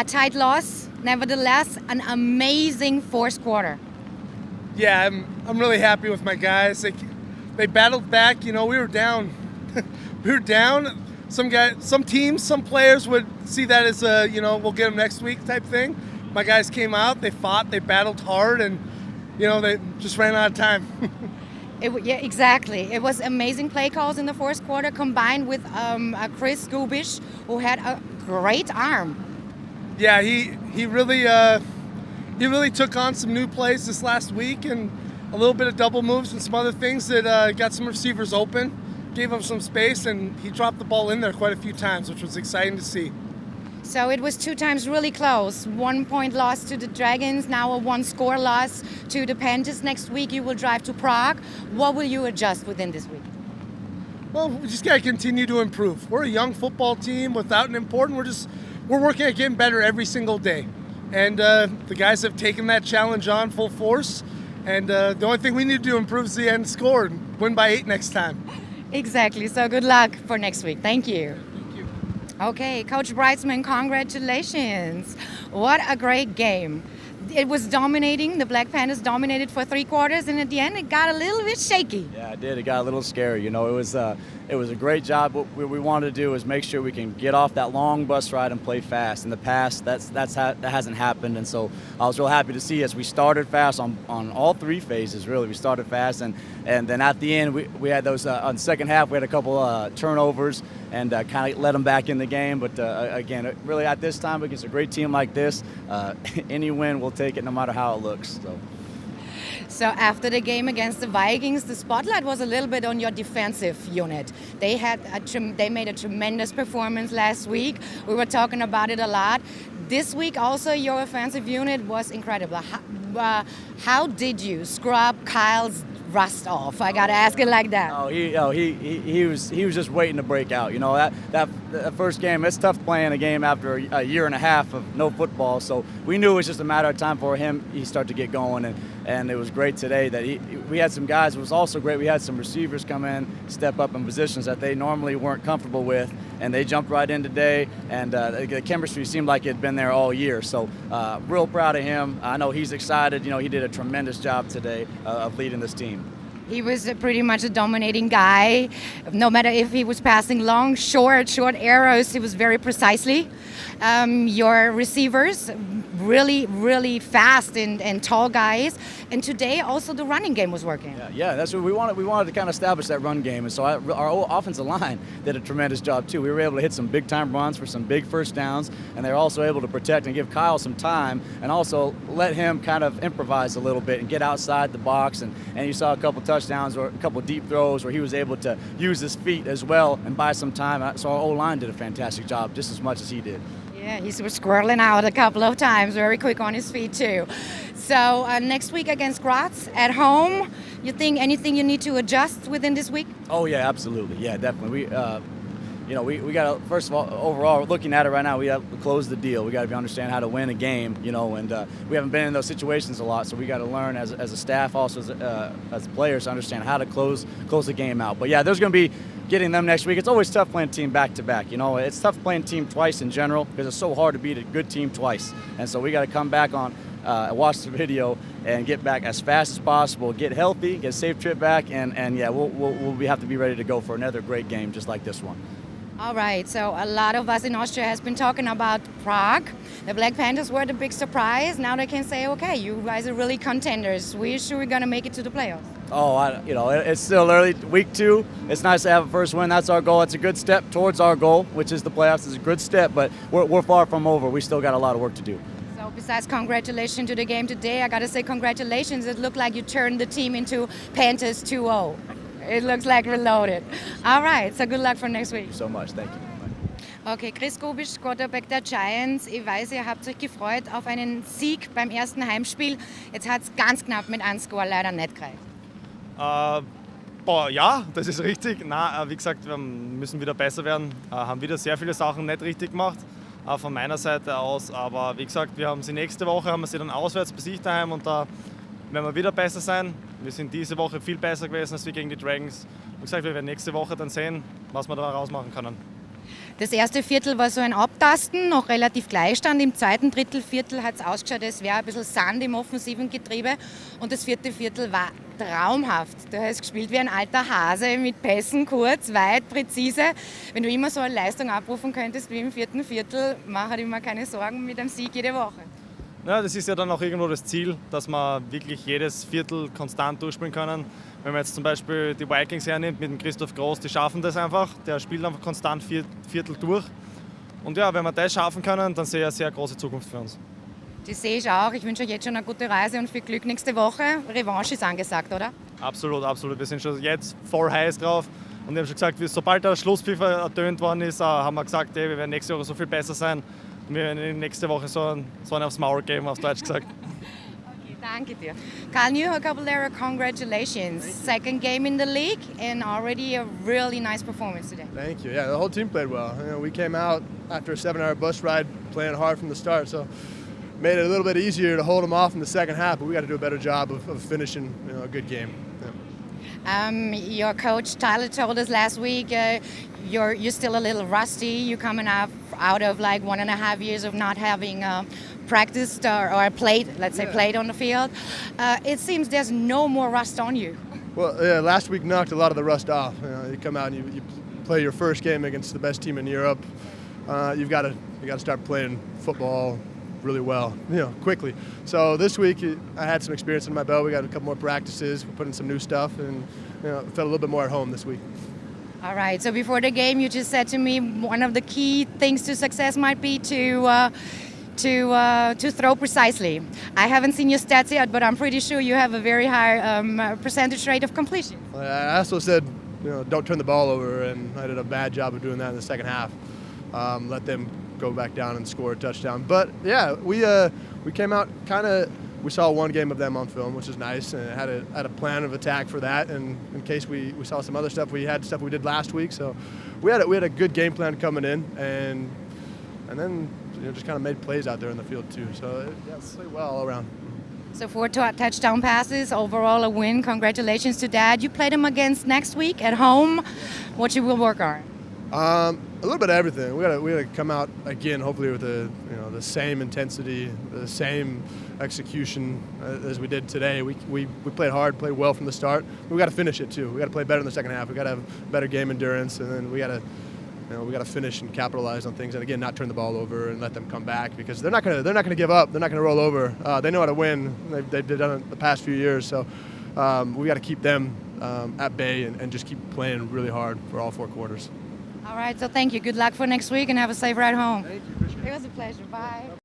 tight loss. Nevertheless, an amazing fourth quarter. Yeah, I'm really happy with my guys. They battled back. You know, we were down. We were down. Some teams, some players would see that as a, you know, we'll get them next week type thing. My guys came out, they fought, they battled hard, and, you know, they just ran out of time. Yeah, exactly. It was amazing play calls in the fourth quarter combined with Chris Gubisch, who had a great arm. Yeah, he really took on some new plays this last week and a little bit of double moves and some other things that got some receivers open, gave him some space, and he dropped the ball in there quite a few times, which was exciting to see. So it was 2 times really close. 1 point loss to the Dragons, now a 1-score loss to the Panthers. Next week you will drive to Prague. What will you adjust within this week? Well, we just got to continue to improve. We're a young football team without an important. We're working at getting better every single day. And the guys have taken that challenge on full force. And the only thing we need to do improve is the end score and win by 8 next time. Exactly. So good luck for next week. Thank you. Okay, Coach Breitzman, congratulations. What a great game. It was dominating. The Black Panthers dominated for 3 quarters, and at the end it got a little bit shaky. Yeah, it did. It got a little scary. You know, it was a great job. What we wanted to do is make sure we can get off that long bus ride and play fast. In the past, that hasn't happened, and so I was real happy to see us. We started fast on all 3 phases. Really, we started fast, and then at the end we had those on the second half. We had a couple turnovers and kind of let them back in the game. But again, really at this time against a great team like this, any win we'll take it no matter how it looks. So after the game against the Vikings, the spotlight was a little bit on your defensive unit. They made a tremendous performance last week. We were talking about it a lot. This week also your offensive unit was incredible. How did you scrub Kyle's rust off? I gotta ask it like that. He was just waiting to break out. You know, that first game, it's tough playing a game after a year and a half of no football. So we knew it was just a matter of time for him. He started to get going, and it was great today that we had some guys. It was also great. We had some receivers come in, step up in positions that they normally weren't comfortable with, and they jumped right in today. And the chemistry seemed like it had been there all year. So real proud of him. I know he's excited. You know, he did a tremendous job today of leading this team. He was pretty much a dominating guy. No matter if he was passing long, short arrows, he was very precisely. Your receivers, really fast and tall guys. And today also the running game was working. Yeah, that's what we wanted. We wanted to kind of establish that run game. And so our offensive line did a tremendous job too. We were able to hit some big time runs for some big first downs. And they were also able to protect and give Kyle some time and also let him kind of improvise a little bit and get outside the box. And you saw a couple touchdowns or a couple deep throws where he was able to use his feet as well and buy some time. So our O-line did a fantastic job just as much as he did. Yeah, he was squirreling out a couple of times, very quick on his feet too. So next week against Graz at home, you think anything you need to adjust within this week? Oh yeah, absolutely. Yeah, definitely. We got to, first of all, overall, looking at it right now, we have to close the deal. We got to understand how to win a game, you know, and we haven't been in those situations a lot, so we got to learn as a staff, also as players, to understand how to close the game out. But yeah, there's going to be getting them next week. It's always tough playing team back-to-back. You know, it's tough playing team twice in general because it's so hard to beat a good team twice. And so we got to come back on, watch the video, and get back as fast as possible, get healthy, get a safe trip back, and yeah, we'll have to be ready to go for another great game just like this one. All right, so a lot of us in Austria has been talking about Prague. The Black Panthers were the big surprise. Now they can say, okay, you guys are really contenders. We're sure we're going to make it to the playoffs. Oh, it's still early. Week 2, it's nice to have a first win. That's our goal. It's a good step towards our goal, which is the playoffs. It's a good step, but we're far from over. We still got a lot of work to do. So besides congratulations to the game today, I got to say congratulations. It looked like you turned the team into Panthers 2-0. It looks like reloaded. All right, so good luck for next week. Thank you so much. Thank you. Okay, Chris Gubisch, Quarterback der Giants. Ich weiß, ihr habt euch gefreut auf einen Sieg beim ersten Heimspiel. Jetzt hat es ganz knapp mit einem Score leider nicht gereicht. Ja, das ist richtig. Wie gesagt, wir müssen wieder besser werden. Haben wieder sehr viele Sachen nicht richtig gemacht, von meiner Seite aus. Aber wie gesagt, wir haben sie nächste Woche, haben wir sie dann auswärts bei sich daheim und da werden wir wieder besser sein. Wir sind diese Woche viel besser gewesen als wir gegen die Dragons. Wie gesagt, wir werden nächste Woche dann sehen, was wir da rausmachen können. Das erste Viertel war so ein Abtasten, noch relativ Gleichstand. Im zweiten Viertel hat es ausgeschaut, es wäre ein bisschen Sand im offensiven Getriebe. Und das vierte Viertel war traumhaft. Du hast gespielt wie ein alter Hase mit Pässen, kurz, weit, präzise. Wenn du immer so eine Leistung abrufen könntest wie im vierten Viertel, mach dir immer keine Sorgen mit einem Sieg jede Woche. Ja, das ist ja dann auch irgendwo das Ziel, dass wir wirklich jedes Viertel konstant durchspielen können. Wenn man jetzt zum Beispiel die Vikings hernimmt mit dem Christoph Graz, die schaffen das einfach. Der spielt einfach konstant Viertel durch. Und ja, wenn wir das schaffen können, dann sehe ich eine sehr große Zukunft für uns. Das sehe ich auch. Ich wünsche euch jetzt schon eine gute Reise und viel Glück nächste Woche. Revanche ist angesagt, oder? Absolut, absolut. Wir sind schon jetzt voll heiß drauf. Und wir haben schon gesagt, sobald der Schlusspfiff ertönt worden ist, haben wir gesagt, wir werden nächste Woche so viel besser sein. Und wir werden nächste Woche so einen aufs Maul geben, auf Deutsch gesagt. Danke dir. Carl Newhall-Caballero, congratulations. Second game in the league and already a really nice performance today. Thank you. Yeah, the whole team played well. We came out after a 7-hour bus ride playing hard from the start, so made it a little bit easier to hold them off in the second half, but we got to do a better job of finishing a good game. Yeah. Your coach Tyler told us last week you're still a little rusty. You're coming out of like 1.5 years of not having practiced or played, played on the field. It seems there's no more rust on you. Well, yeah, last week knocked a lot of the rust off. You come out and you play your first game against the best team in Europe. You got to start playing football really well, quickly. So this week I had some experience in my belt. We got a couple more practices. We're putting some new stuff, and felt a little bit more at home this week. All right. So before the game, you just said to me one of the key things to success might be to throw precisely. I haven't seen your stats yet, but I'm pretty sure you have a very high percentage rate of completion. I also said, don't turn the ball over, and I did a bad job of doing that in the second half. Let them go back down and score a touchdown. But yeah, we came out we saw one game of them on film, which is nice, and had a plan of attack for that. And in case we saw some other stuff, we had stuff we did last week. So we had a good game plan coming in, and then just kind of made plays out there in the field too. So played well all around. So 4 touchdown passes, overall a win. Congratulations to that. You play them against next week at home. What you will work on? A little bit of everything. We gotta come out again, hopefully with the same intensity, the same execution as we did today. We played hard, played well from the start. We got to finish it too. We got to play better in the second half. We got to have better game endurance, and then we got to finish and capitalize on things, and again, not turn the ball over and let them come back, because they're not gonna give up. They're not gonna roll over. They know how to win. They've done it the past few years. So we got to keep them at bay and just keep playing really hard for all 4 quarters. All right, so thank you. Good luck for next week and have a safe ride home. Thank you. Appreciate it. It was a pleasure. Bye.